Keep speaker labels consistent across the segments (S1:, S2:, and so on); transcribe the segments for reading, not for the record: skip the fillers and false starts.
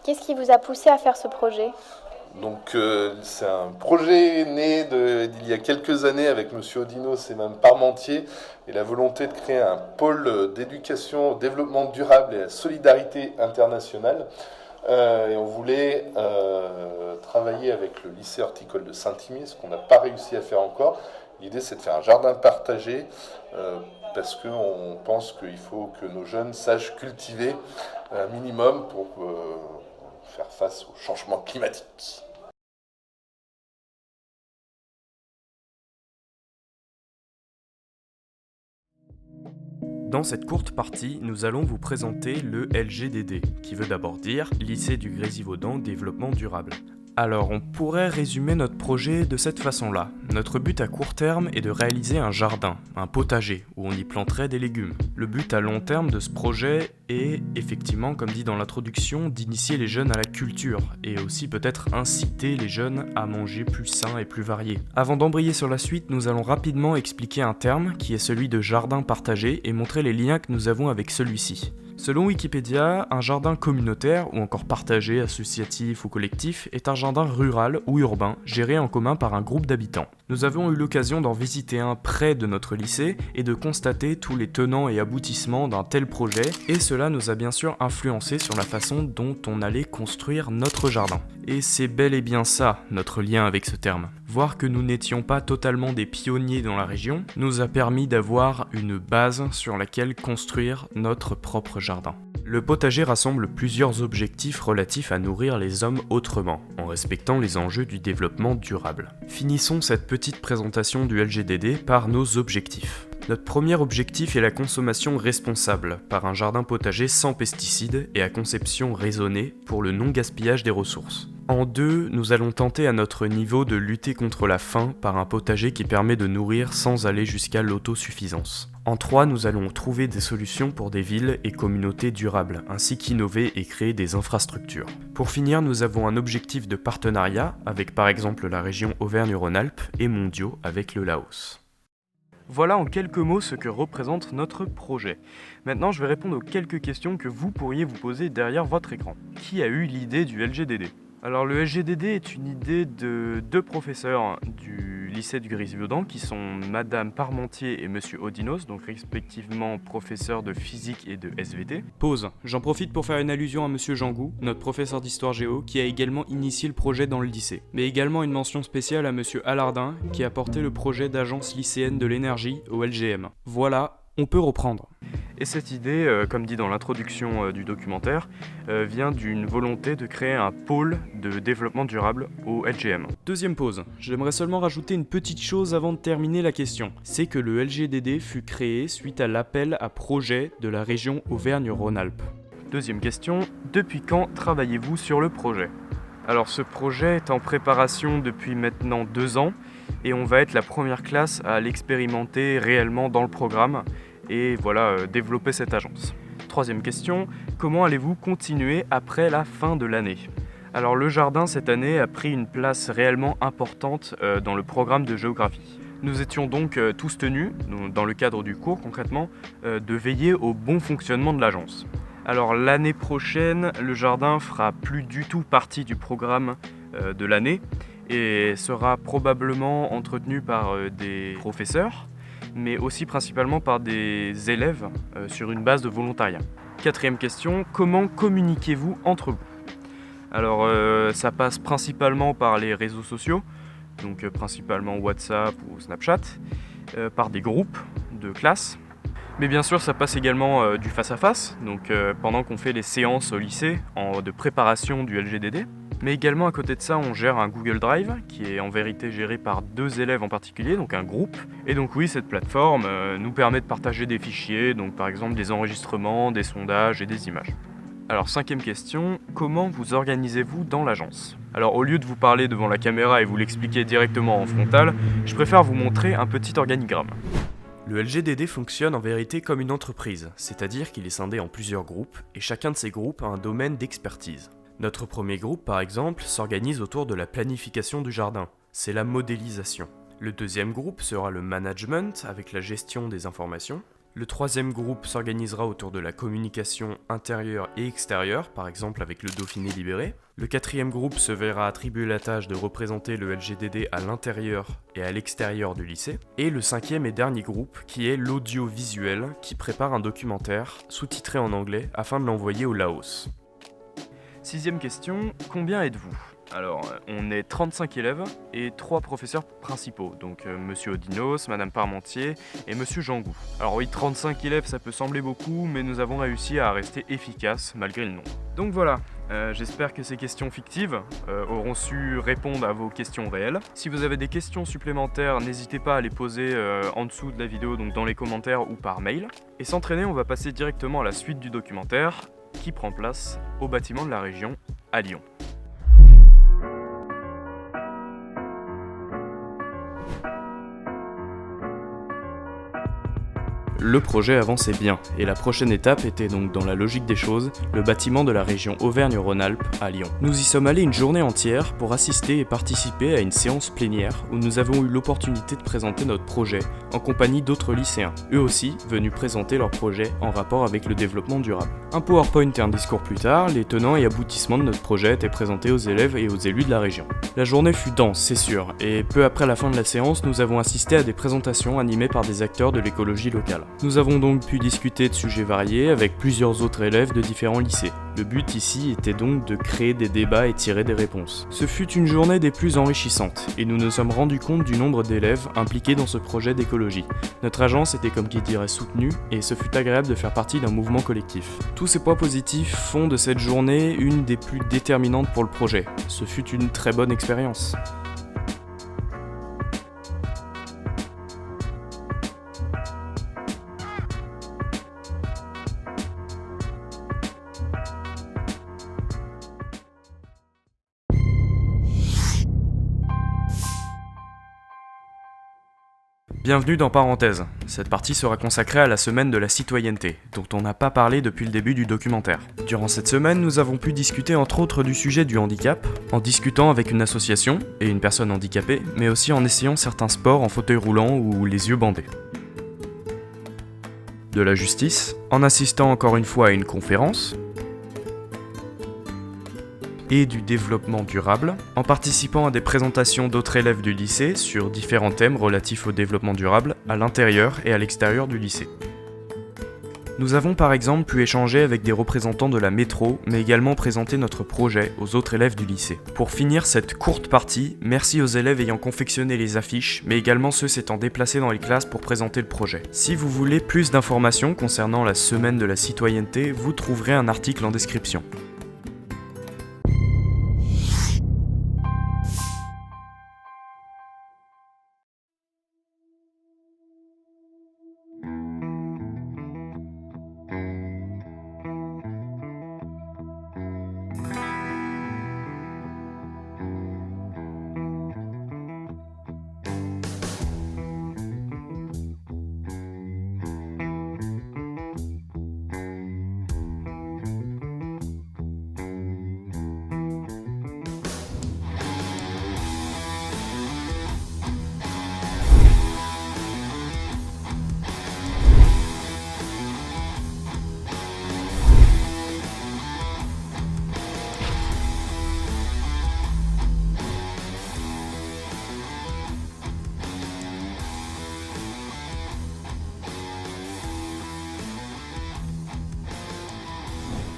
S1: Qu'est-ce qui vous a poussé à faire ce projet?
S2: Donc c'est un projet né d'il y a quelques années avec Monsieur Odinos et Mme Parmentier et la volonté de créer un pôle d'éducation au développement durable et à la solidarité internationale. Et on voulait travailler avec le lycée horticole de Saint-Imier, ce qu'on n'a pas réussi à faire encore. L'idée c'est de faire un jardin partagé parce qu'on pense qu'il faut que nos jeunes sachent cultiver un minimum pour faire face au changement climatique.
S3: Dans cette courte partie, nous allons vous présenter le LGDD, qui veut d'abord dire Lycée du Grésivaudan Développement Durable. Alors, on pourrait résumer notre projet de cette façon-là. Notre but à court terme est de réaliser un jardin, un potager, où on y planterait des légumes. Le but à long terme de ce projet est, effectivement, comme dit dans l'introduction, d'initier les jeunes à la culture, et aussi peut-être inciter les jeunes à manger plus sain et plus varié. Avant d'embrayer sur la suite, nous allons rapidement expliquer un terme, qui est celui de jardin partagé, et montrer les liens que nous avons avec celui-ci. Selon Wikipédia, un jardin communautaire, ou encore partagé, associatif ou collectif, est un jardin rural ou urbain, géré en commun par un groupe d'habitants. Nous avons eu l'occasion d'en visiter un près de notre lycée et de constater tous les tenants et aboutissements d'un tel projet, et cela nous a bien sûr influencé sur la façon dont on allait construire notre jardin. Et c'est bel et bien ça, notre lien avec ce terme. Voir que nous n'étions pas totalement des pionniers dans la région nous a permis d'avoir une base sur laquelle construire notre propre jardin. Le potager rassemble plusieurs objectifs relatifs à nourrir les hommes autrement, en respectant les enjeux du développement durable. Finissons cette petite présentation du LGDD par nos objectifs. Notre premier objectif est la consommation responsable, par un jardin potager sans pesticides et à conception raisonnée pour le non-gaspillage des ressources. En deux, nous allons tenter à notre niveau de lutter contre la faim par un potager qui permet de nourrir sans aller jusqu'à l'autosuffisance. En 3, nous allons trouver des solutions pour des villes et communautés durables, ainsi qu'innover et créer des infrastructures. Pour finir, nous avons un objectif de partenariat avec par exemple la région Auvergne-Rhône-Alpes et mondiaux avec le Laos. Voilà en quelques mots ce que représente notre projet. Maintenant, je vais répondre aux quelques questions que vous pourriez vous poser derrière votre écran. Qui a eu l'idée du LGDD ? Alors le LGDD est une idée de deux professeurs du lycée du Grésivaudan qui sont Madame Parmentier et Monsieur Odinos, donc respectivement professeurs de physique et de SVT. Pause. J'en profite pour faire une allusion à Monsieur Jangou, notre professeur d'histoire géo, qui a également initié le projet dans le lycée. Mais également une mention spéciale à Monsieur Alardin, qui a porté le projet d'agence lycéenne de l'énergie au LGM. Voilà, on peut reprendre. Et cette idée, comme dit dans l'introduction du documentaire, vient d'une volonté de créer un pôle de développement durable au LGM. Deuxième pause, j'aimerais seulement rajouter une petite chose avant de terminer la question. C'est que le LGDD fut créé suite à l'appel à projet de la région Auvergne-Rhône-Alpes. Deuxième question, depuis quand travaillez-vous sur le projet ? Alors ce projet est en préparation depuis maintenant 2 ans et on va être la première classe à l'expérimenter réellement dans le programme et voilà, développer cette agence. Troisième question, comment allez-vous continuer après la fin de l'année ? Alors le jardin cette année a pris une place réellement importante dans le programme de géographie. Nous étions donc tous tenus, dans le cadre du cours concrètement, de veiller au bon fonctionnement de l'agence. Alors l'année prochaine, le jardin fera plus du tout partie du programme de l'année et sera probablement entretenu par des professeurs, mais aussi principalement par des élèves sur une base de volontariat. Quatrième question, comment communiquez-vous entre vous ? Alors ça passe principalement par les réseaux sociaux, donc principalement WhatsApp ou Snapchat, par des groupes de classe. Mais bien sûr, ça passe également du face-à-face, donc pendant qu'on fait les séances au lycée de préparation du LGDD. Mais également à côté de ça, on gère un Google Drive qui est en vérité géré par 2 élèves en particulier, donc un groupe. Et donc oui, cette plateforme nous permet de partager des fichiers, donc par exemple des enregistrements, des sondages et des images. Alors 5e question, comment vous organisez-vous dans l'agence ? Alors au lieu de vous parler devant la caméra et vous l'expliquer directement en frontal, je préfère vous montrer un petit organigramme. Le LGDD fonctionne en vérité comme une entreprise, c'est-à-dire qu'il est scindé en plusieurs groupes, et chacun de ces groupes a un domaine d'expertise. Notre premier groupe, par exemple, s'organise autour de la planification du jardin, c'est la modélisation. Le deuxième groupe sera le management, avec la gestion des informations. Le troisième groupe s'organisera autour de la communication intérieure et extérieure, par exemple avec le Dauphiné libéré. Le quatrième groupe se verra attribuer la tâche de représenter le LGDD à l'intérieur et à l'extérieur du lycée. Et le cinquième et dernier groupe, qui est l'audiovisuel, qui prépare un documentaire sous-titré en anglais afin de l'envoyer au Laos. Sixième question, combien êtes-vous ? Alors, on est 35 élèves et 3 professeurs principaux, donc Monsieur Odinos, Madame Parmentier et Monsieur Jangou. Alors oui, 35 élèves, ça peut sembler beaucoup, mais nous avons réussi à rester efficaces malgré le nombre. Donc voilà, j'espère que ces questions fictives auront su répondre à vos questions réelles. Si vous avez des questions supplémentaires, n'hésitez pas à les poser en dessous de la vidéo, donc dans les commentaires ou par mail. Et sans traîner, on va passer directement à la suite du documentaire, qui prend place au bâtiment de la région, à Lyon. Le projet avançait bien, et la prochaine étape était donc dans la logique des choses, le bâtiment de la région Auvergne-Rhône-Alpes à Lyon. Nous y sommes allés une journée entière pour assister et participer à une séance plénière où nous avons eu l'opportunité de présenter notre projet en compagnie d'autres lycéens, eux aussi venus présenter leur projet en rapport avec le développement durable. Un PowerPoint et un discours plus tard, les tenants et aboutissements de notre projet étaient présentés aux élèves et aux élus de la région. La journée fut dense, c'est sûr, et peu après la fin de la séance, nous avons assisté à des présentations animées par des acteurs de l'écologie locale. Nous avons donc pu discuter de sujets variés avec plusieurs autres élèves de différents lycées. Le but ici était donc de créer des débats et tirer des réponses. Ce fut une journée des plus enrichissantes, et nous nous sommes rendus compte du nombre d'élèves impliqués dans ce projet d'écologie. Notre agence était comme qui dirait soutenue, et ce fut agréable de faire partie d'un mouvement collectif. Tous ces points positifs font de cette journée une des plus déterminantes pour le projet. Ce fut une très bonne expérience. Bienvenue dans Parenthèse. Cette partie sera consacrée à la semaine de la citoyenneté, dont on n'a pas parlé depuis le début du documentaire. Durant cette semaine, nous avons pu discuter entre autres du sujet du handicap, en discutant avec une association et une personne handicapée, mais aussi en essayant certains sports en fauteuil roulant ou les yeux bandés. De la justice, en assistant encore une fois à une conférence, et du développement durable, en participant à des présentations d'autres élèves du lycée sur différents thèmes relatifs au développement durable à l'intérieur et à l'extérieur du lycée. Nous avons par exemple pu échanger avec des représentants de la métro, mais également présenter notre projet aux autres élèves du lycée. Pour finir cette courte partie, merci aux élèves ayant confectionné les affiches, mais également ceux s'étant déplacés dans les classes pour présenter le projet. Si vous voulez plus d'informations concernant la semaine de la citoyenneté, vous trouverez un article en description.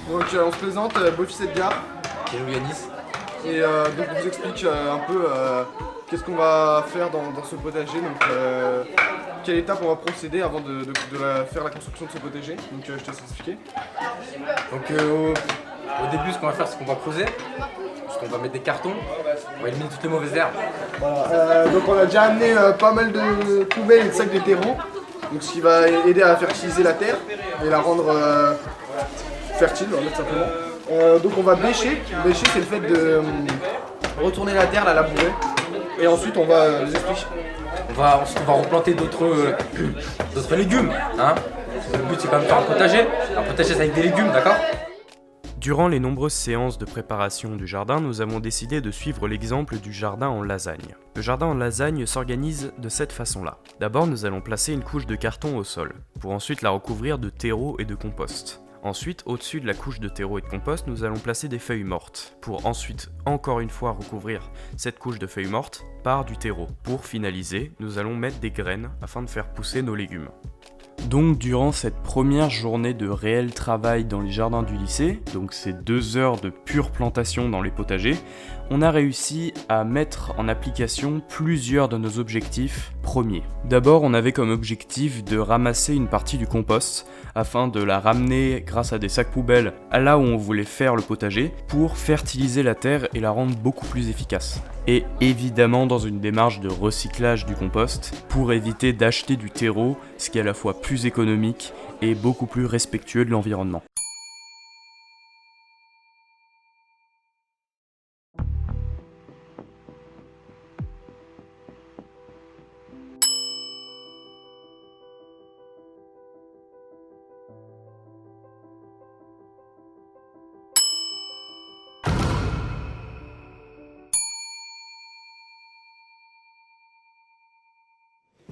S4: Donc on se présente, Beau-Fils Edgar.
S5: Hello Yanis.
S4: Et donc on vous explique un peu qu'est-ce qu'on va faire dans ce potager, donc quelle étape on va procéder avant de faire la construction de ce potager. Donc je te laisse expliquer.
S5: Donc au début ce qu'on va faire c'est qu'on va creuser, parce qu'on va mettre des cartons, on va éliminer toutes les mauvaises herbes.
S4: Voilà, donc on a déjà amené pas mal de poubelles et de sacs de terreau, donc ce qui va aider à fertiliser la terre et la rendre fertile, tout simplement. Donc on va bêcher. Bêcher c'est le fait de retourner la terre, la labourer, et ensuite on va les expliquer.
S5: Ensuite on va replanter d'autres légumes, hein. Le but c'est quand même de faire un potager c'est avec des légumes, d'accord?
S3: Durant les nombreuses séances de préparation du jardin, nous avons décidé de suivre l'exemple du jardin en lasagne. Le jardin en lasagne s'organise de cette façon-là. D'abord, nous allons placer une couche de carton au sol, pour ensuite la recouvrir de terreau et de compost. Ensuite, au-dessus de la couche de terreau et de compost, nous allons placer des feuilles mortes, pour ensuite, encore une fois, recouvrir cette couche de feuilles mortes par du terreau. Pour finaliser, nous allons mettre des graines afin de faire pousser nos légumes. Donc durant cette première journée de réel travail dans les jardins du lycée, donc ces 2 heures de pure plantation dans les potagers, on a réussi à mettre en application plusieurs de nos objectifs premiers. D'abord, on avait comme objectif de ramasser une partie du compost afin de la ramener grâce à des sacs poubelles à là où on voulait faire le potager pour fertiliser la terre et la rendre beaucoup plus efficace. Et évidemment dans une démarche de recyclage du compost pour éviter d'acheter du terreau, ce qui est à la fois plus économique et beaucoup plus respectueux de l'environnement.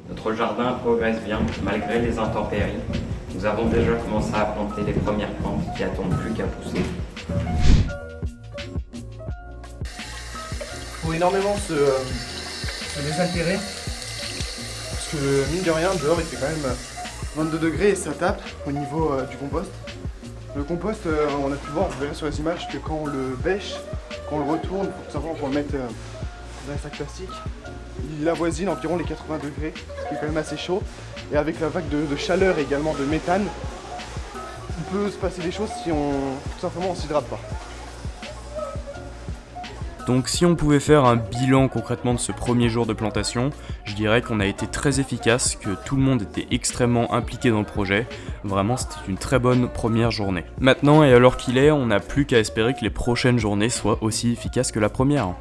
S6: Notre jardin progresse bien malgré les intempéries. Nous avons déjà commencé à planter les premières plantes qui attendent plus qu'à pousser.
S4: Il faut énormément se désaltérer parce que mine de rien dehors il fait quand même 22 degrés et ça tape au niveau du compost. Le compost, on a pu voir, vous verrez sur les images que quand on le bêche, quand on le retourne, pour tout simplement pour le mettre dans un sac plastique, il avoisine environ les 80 degrés, ce qui est quand même assez chaud. Et avec la vague de chaleur et également de méthane, il peut se passer des choses si tout simplement on s'hydrate pas.
S3: Donc si on pouvait faire un bilan concrètement de ce premier jour de plantation, je dirais qu'on a été très efficace, que tout le monde était extrêmement impliqué dans le projet. Vraiment, c'était une très bonne première journée. Maintenant, et alors qu'il est, on n'a plus qu'à espérer que les prochaines journées soient aussi efficaces que la première.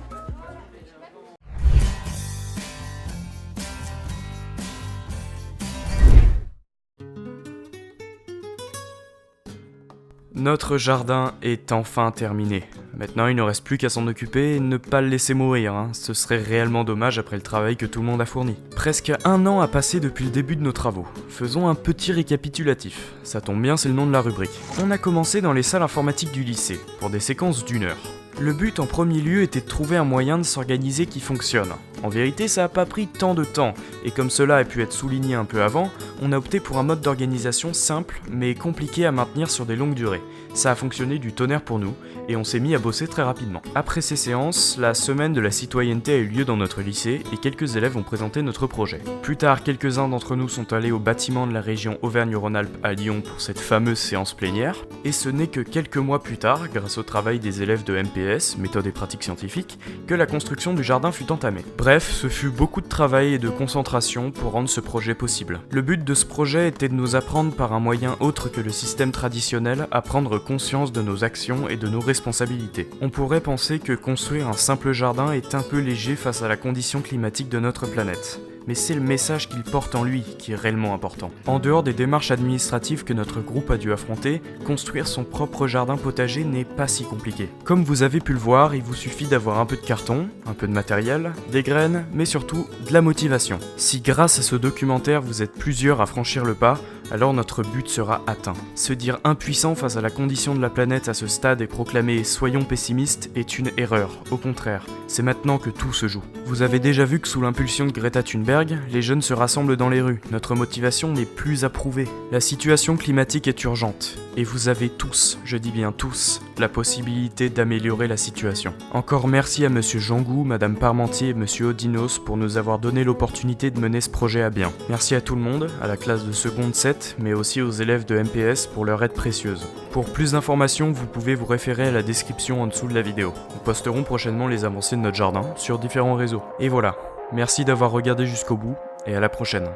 S3: Notre jardin est enfin terminé. Maintenant, il ne reste plus qu'à s'en occuper et ne pas le laisser mourir, hein. Ce serait réellement dommage après le travail que tout le monde a fourni. Presque 1 an a passé depuis le début de nos travaux. Faisons un petit récapitulatif. Ça tombe bien, c'est le nom de la rubrique. On a commencé dans les salles informatiques du lycée, pour des séquences d'1 heure. Le but en premier lieu était de trouver un moyen de s'organiser qui fonctionne. En vérité, ça n'a pas pris tant de temps, et comme cela a pu être souligné un peu avant, on a opté pour un mode d'organisation simple, mais compliqué à maintenir sur des longues durées. Ça a fonctionné du tonnerre pour nous, et on s'est mis à bosser très rapidement. Après ces séances, la semaine de la citoyenneté a eu lieu dans notre lycée, et quelques élèves ont présenté notre projet. Plus tard, quelques-uns d'entre nous sont allés au bâtiment de la région Auvergne-Rhône-Alpes à Lyon pour cette fameuse séance plénière, et ce n'est que quelques mois plus tard, grâce au travail des élèves de MPS, méthode et pratique scientifique, que la construction du jardin fut entamée. Bref, ce fut beaucoup de travail et de concentration pour rendre ce projet possible. Le but de ce projet était de nous apprendre par un moyen autre que le système traditionnel à prendre conscience de nos actions et de nos responsabilités. On pourrait penser que construire un simple jardin est un peu léger face à la condition climatique de notre planète. Mais c'est le message qu'il porte en lui qui est réellement important. En dehors des démarches administratives que notre groupe a dû affronter, construire son propre jardin potager n'est pas si compliqué. Comme vous avez pu le voir, il vous suffit d'avoir un peu de carton, un peu de matériel, des graines, mais surtout de la motivation. Si grâce à ce documentaire vous êtes plusieurs à franchir le pas, alors notre but sera atteint. Se dire impuissant face à la condition de la planète à ce stade et proclamer « soyons pessimistes » est une erreur. Au contraire, c'est maintenant que tout se joue. Vous avez déjà vu que sous l'impulsion de Greta Thunberg, les jeunes se rassemblent dans les rues. Notre motivation n'est plus à prouver. La situation climatique est urgente. Et vous avez tous, je dis bien tous, la possibilité d'améliorer la situation. Encore merci à Monsieur Jangou, Madame Parmentier et Monsieur Odinos pour nous avoir donné l'opportunité de mener ce projet à bien. Merci à tout le monde, à la classe de seconde 7, mais aussi aux élèves de MPS pour leur aide précieuse. Pour plus d'informations, vous pouvez vous référer à la description en dessous de la vidéo. Nous posterons prochainement les avancées de notre jardin sur différents réseaux. Et voilà, merci d'avoir regardé jusqu'au bout, et à la prochaine.